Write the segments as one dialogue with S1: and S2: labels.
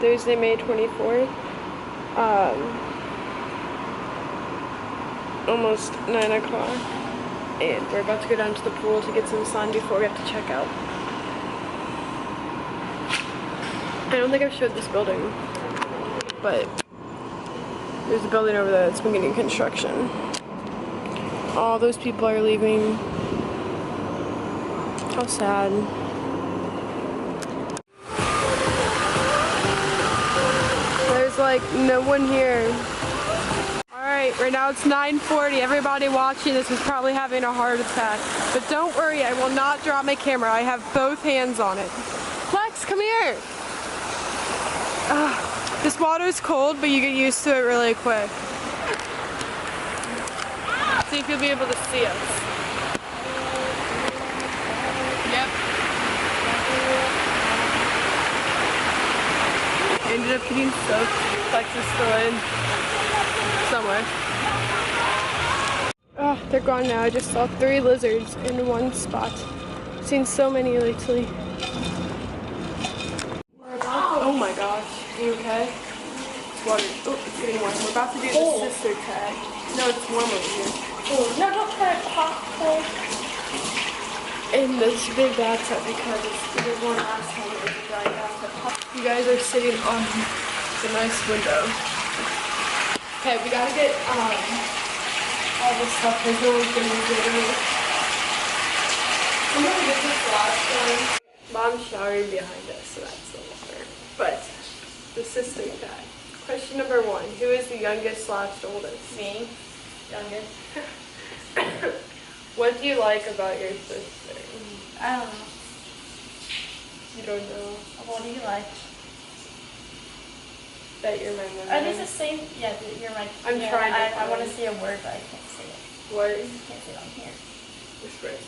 S1: Thursday, May 24th. Almost 9 o'clock. And we're about to go down to the pool to get some sun before we have to check out. I don't think I've showed this building, but there's a building over there that's beginning construction. All those people are leaving. How sad. There's like no one here. Alright, right now it's 9:40. Everybody watching this is probably having a heart attack. But don't worry, I will not drop my camera. I have both hands on it. Flex, come here! This water is cold, but you get used to it really quick. See if you'll be able to see us. Yep. Ended up getting soaked. Flex is still in somewhere. Oh, they're gone now. I just saw 3 lizards in one spot. I've seen so many lately. Oh my gosh. Are you okay? It's water. Oh, it's getting warm. We're about to do the sister tag. No, it's warm over here.
S2: Oh, no, don't try to pop cold.
S1: In this big bathtub because it's the one last time it was a giant bathtub. You guys are sitting on the nice window. Okay, we gotta get all this stuff because no one's gonna be getting it. I'm gonna get this last one. Mom's showering behind us, so that's the water. But the sister tag. Question number 1: who is the youngest / oldest?
S2: Me. Youngest.
S1: What do you like about your sister?
S2: I don't know.
S1: You don't know?
S2: What do you like?
S1: That you're my mom.
S2: Are these the same? Yeah, you're my.
S1: I'm trying to.
S2: I want to say a word, but I can't say it.
S1: What?
S2: I can't say it on here.
S1: Whisper it.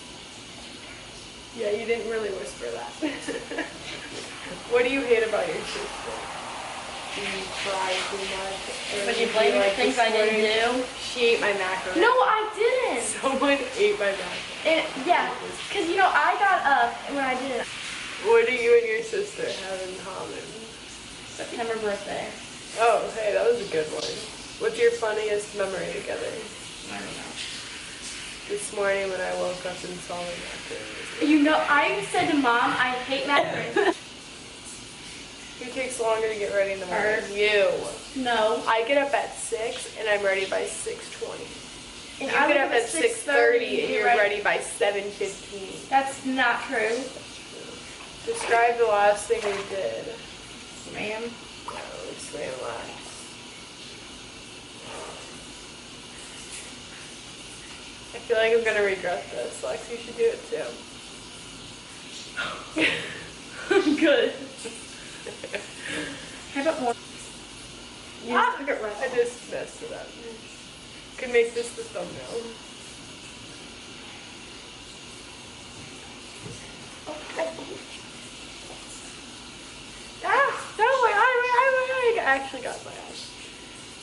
S1: Yeah, you didn't really whisper that. What do you hate about your sister? Do you cry too much?
S2: But you blame me for things I didn't do?
S1: She ate my macaroni.
S2: No, I didn't.
S1: Someone ate my macaroni.
S2: Yeah, because you know, I got up when I did it.
S1: What do you and your sister have in common?
S2: September birthday.
S1: Oh, hey, that was a good one. What's your funniest memory together?
S2: I don't know.
S1: This morning when I woke up and saw my macaroni.
S2: You know, I said to Mom, I hate macaroni.
S1: Who takes longer to get ready in the morning?
S2: Her.
S1: You.
S2: No.
S1: I get up at 6 and I'm ready by 6:20.
S2: And
S1: You
S2: I
S1: get
S2: wake
S1: up at 6:30 and you're ready by 7:15.
S2: That's not true.
S1: Describe the last thing we did.
S2: Ma'am.
S1: No, we swam last. I feel like I'm gonna regret this. Lex, you should do it too.
S2: Good. How about more?
S1: I just messed it up. Could make this the thumbnail. No, my eye, I actually got my eye.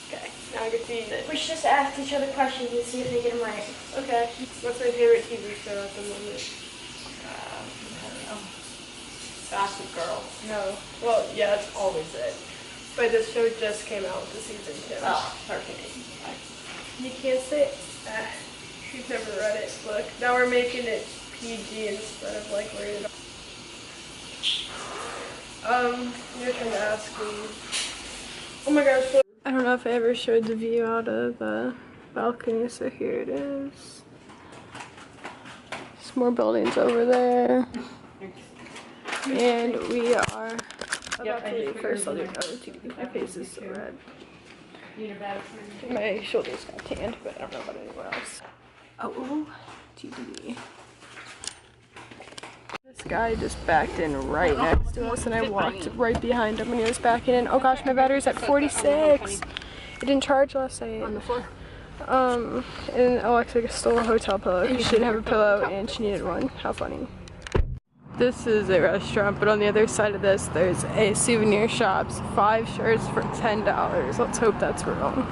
S1: Okay, now I get to eat it.
S2: We should just ask each other questions and see if they get them right.
S1: Okay. What's my favorite TV show at the moment?
S2: I don't know.
S1: Gossip Girl. No. Well, yeah, that's always it. But this show just came out with the season 2.
S2: Oh, perfect.
S1: You can't say you've never read it. Look, now we're making it PG instead of like rated. You're trying to ask me. Oh my gosh. I don't know if I ever showed the view out of the balcony, so here it is. There's more buildings over there. And we are about to leave. First, I'll do another TV. My face is so red. My shoulders got tanned, but I don't know about anywhere else. Oh, TV. This guy just backed in right next to us, and I walked right behind him when he was backing in. Oh gosh, my battery's at 46. It didn't charge last night.
S2: On the floor.
S1: And Alexa stole a hotel pillow. She didn't have a pillow, and she needed one. How funny. This is a restaurant, but on the other side of this, there's a souvenir shop. 5 shirts for $10. Let's hope that's real.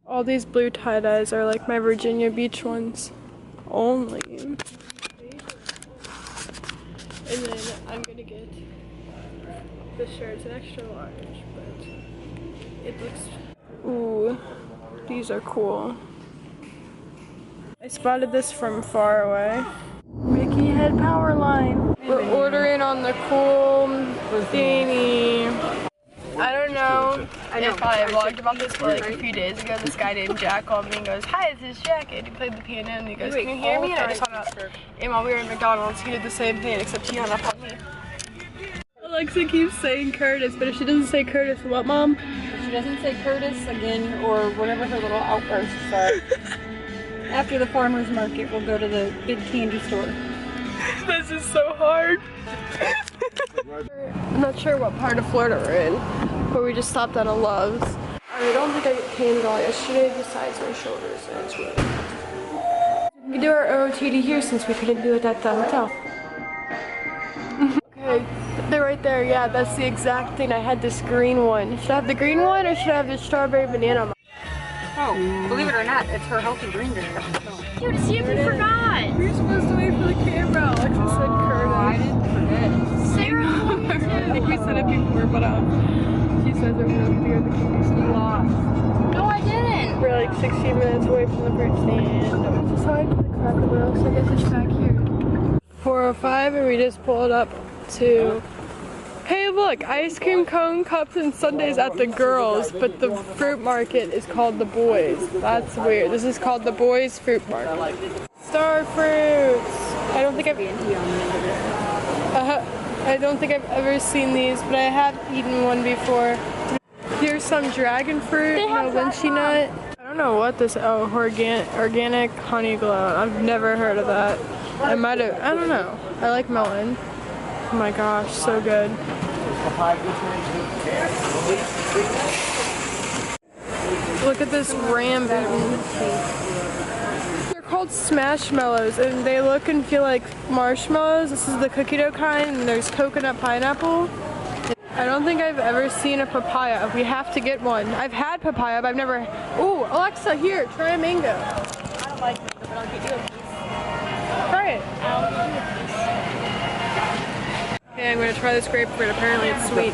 S1: All these blue tie-dyes are like my Virginia Beach ones. Only. And then I'm gonna get this shirt. It's an extra large, but it looks... Ooh, these are cool. I spotted this from far away. Mickey Head Power Line. We're ordering on the cool thingy. I don't know if I vlogged about this, but like a few days ago, this guy named Jack called me and goes, "Hi, this is Jack," and he played the piano and he goes, "Can you hear me?" And I just hung up. And while we were at McDonald's, he did the same thing, except he hung up on me. Alexa keeps saying Curtis, but if she doesn't say Curtis, what, Mom?
S3: If she doesn't say Curtis again, or whatever her little outbursts are, after the farmer's market, we'll go to the big candy store.
S1: This is so hard. I'm not sure what part of Florida we're in, but we just stopped at a Love's. I don't think I came at all yesterday besides my shoulders, and it's really hard. We can do our OOTD here since we couldn't do it at the hotel. Okay, they're right there. Yeah, that's the exact thing. I had this green one. Should I have the green one or should I have the strawberry banana?
S3: Oh, believe it or not, it's her healthy green drink.
S2: Dude, to see if you forgot.
S1: You're supposed to wait for the camera. Alexa said Curtis.
S3: I didn't forget.
S2: Sarah told me
S1: I think we said it before, but she says that we're going to go to the candy store.
S3: You lost.
S2: No, I didn't.
S1: We're like 16 minutes away from the fruit stand. It's just hard for the Cracker Barrel, so I guess it's back here. 4:05 and we just pulled up to... Hey look, ice cream cone cups and sundaes at the girls, but the fruit market is called the boys. That's weird. This is called the boys fruit market. Star fruits. I don't think I've ever seen these, but I have eaten one before. Here's some dragon fruit, lychee nut. I don't know what this, organic honey glow. I've never heard of that. I don't know. I like melon. Oh my gosh, so good. Look at this rambutan. They're called Smashmallows and they look and feel like marshmallows. This is the cookie dough kind and there's coconut pineapple. I don't think I've ever seen a papaya. We have to get one. I've had papaya, but I've never... Ooh, Alexa, here, try a mango.
S2: I don't like mango, but I'll get you a piece.
S1: Try it.
S2: I'll give you a piece.
S1: Okay, I'm gonna try this grapefruit. Apparently it's sweet.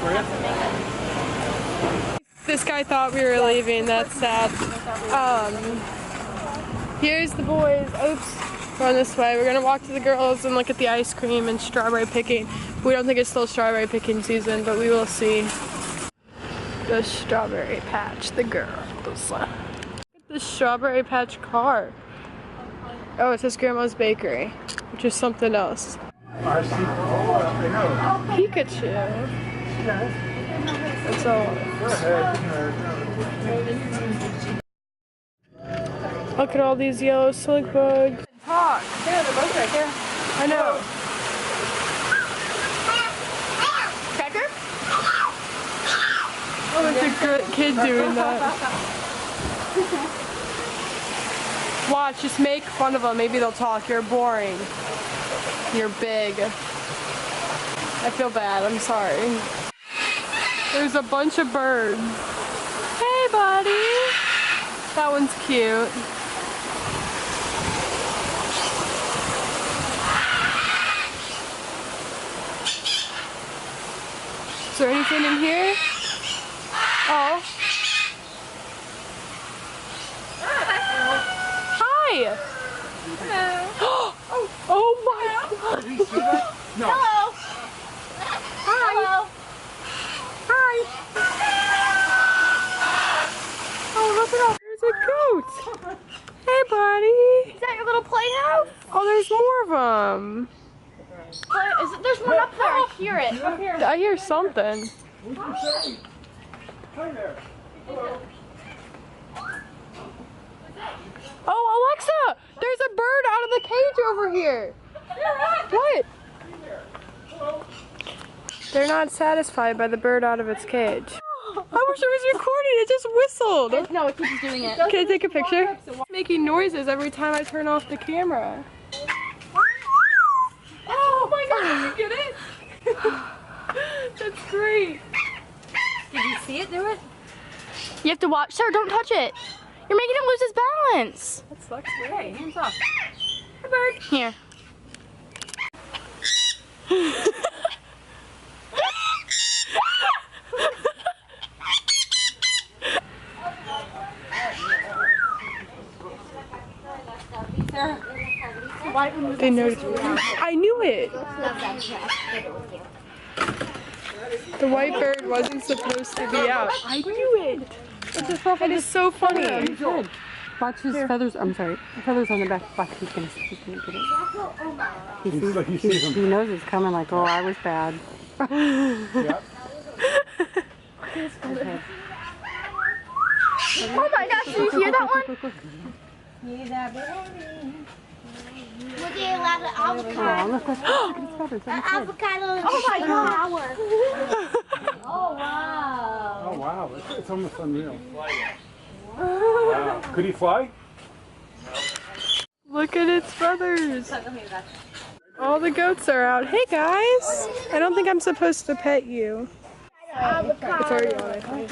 S1: This guy thought we were leaving. That's sad. Here's the boys. Oops. Going this way. We're gonna walk to the girls and look at the ice cream and strawberry picking. We don't think it's still strawberry picking season, but we will see. The strawberry patch. The girls. Look at the strawberry patch car. Oh, it says Grandma's Bakery, which is something else. Pikachu. That's all. Look at all these yellow silk bugs. Talk.
S3: Yeah, they're both right there.
S1: I know.
S2: Cracker?
S1: Oh, it's a good kid doing that. Watch, just make fun of them. Maybe they'll talk. You're boring. You're big. I feel bad. I'm sorry. There's a bunch of birds. Hey, buddy. That one's cute. Is there anything in here? Oh. Hi. Hello. Oh my God.
S2: No. Hello. Hi. Hello.
S1: Hi. Oh, look at that. There's a goat. Hey, buddy.
S2: Is that your little playhouse?
S1: Oh, there's more of them.
S2: There's one up there. I hear it. Up here.
S1: I hear something. Oh, Alexa! There's a bird out of the cage over here. What? They're not satisfied by the bird out of its cage. I wish it was recording. It just whistled.
S2: No, it keeps doing it.
S1: Can I take a picture? It's making noises every time I turn off the camera. Oh my God! Did you get it? That's great.
S3: Did you see it do it?
S2: You have to watch. Sir, don't touch it. You're making it lose its balance.
S1: That sucks.
S3: Hey, hands off.
S2: Hey, bird. Here.
S1: They noticed me. I knew it. The white bird wasn't supposed to be out. I knew it. That is so funny.
S3: Good. Watch his feathers. I'm sorry. Feathers on the back. Watch. He's gonna get it. He knows it's coming. Like, oh, I was bad.
S4: Yeah.
S3: Okay.
S2: Oh my gosh, did you hear that one?
S5: Would you allow the avocado?
S3: Oh, look at his feathers.
S5: Avocado. Oh my god. Oh wow.
S4: Oh wow, it's almost unreal. Wow. Could he fly?
S1: Look at its feathers. All the goats are out. Hey guys. I don't think I'm supposed to pet you. It's already on, I think.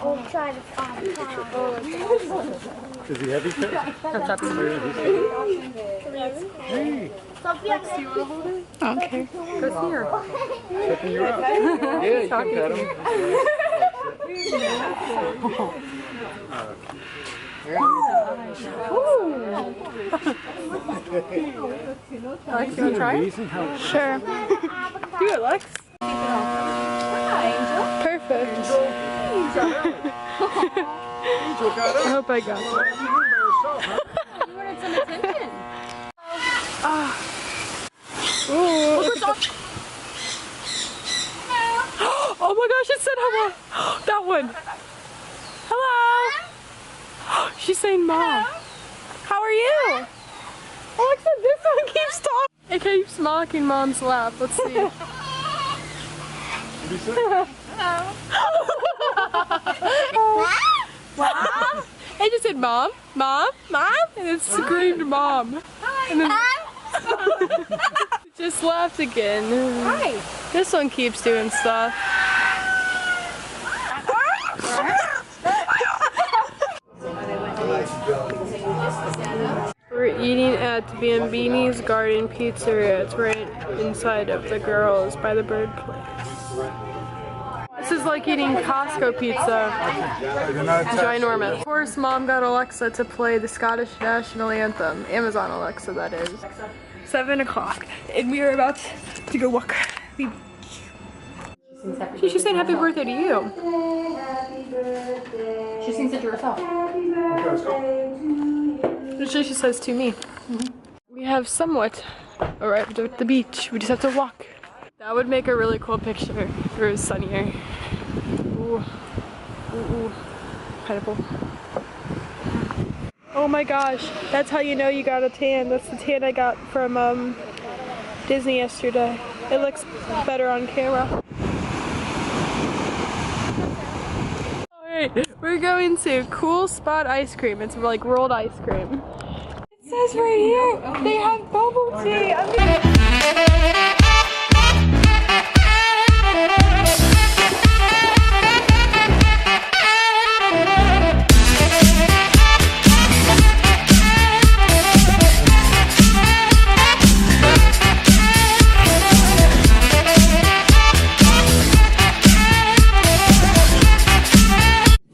S5: We'll try this avocado.
S4: Is he heavy? Hey,
S5: Sophia,
S1: Okay.
S3: Go see her.
S4: checking you out. Yeah, you can pet him.
S1: Alex, you want to try?
S4: Amazing how
S1: Sure. Do it, Lex. Perfect. I hope I got that.
S3: You wanted some attention.
S1: Ooh. Oh my gosh, it said hello. That one. Hello. She's saying mom. How are you? Alexa, this one keeps talking. It keeps mocking mom's lap. Let's see.
S4: What do you say?
S1: Mom? It just said mom, mom, mom, and it screamed mom. And then it just laughed again.
S3: Hi.
S1: This one keeps doing stuff. We're eating at Bambini's Garden Pizzeria. It's right inside of the girls by the bird place. This is like eating Costco pizza. Ginormous. Of course, Mom got Alexa to play the Scottish National Anthem. Amazon Alexa, that is. 7 o'clock, and we are about to go walk. She's saying happy birthday to you.
S3: She sings it to herself.
S4: Okay, let's go.
S1: Usually she says to me. We have somewhat arrived at the beach. We just have to walk. That would make a really cool picture if it was sunnier. Ooh. Ooh, ooh. Incredible. Oh my gosh, that's how you know you got a tan. That's the tan I got from Disney yesterday. It looks better on camera. Alright, we're going to Cool Spot Ice Cream. It's like rolled ice cream. It says right here, they have bubble tea.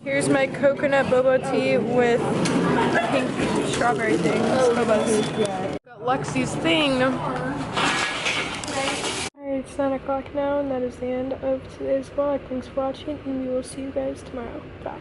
S1: Here's my coconut boba tea with pink strawberry things. Bobas. Got Lexi's thing. Alright, it's 9 o'clock now, and that is the end of today's vlog. Thanks for watching, and we will see you guys tomorrow. Bye.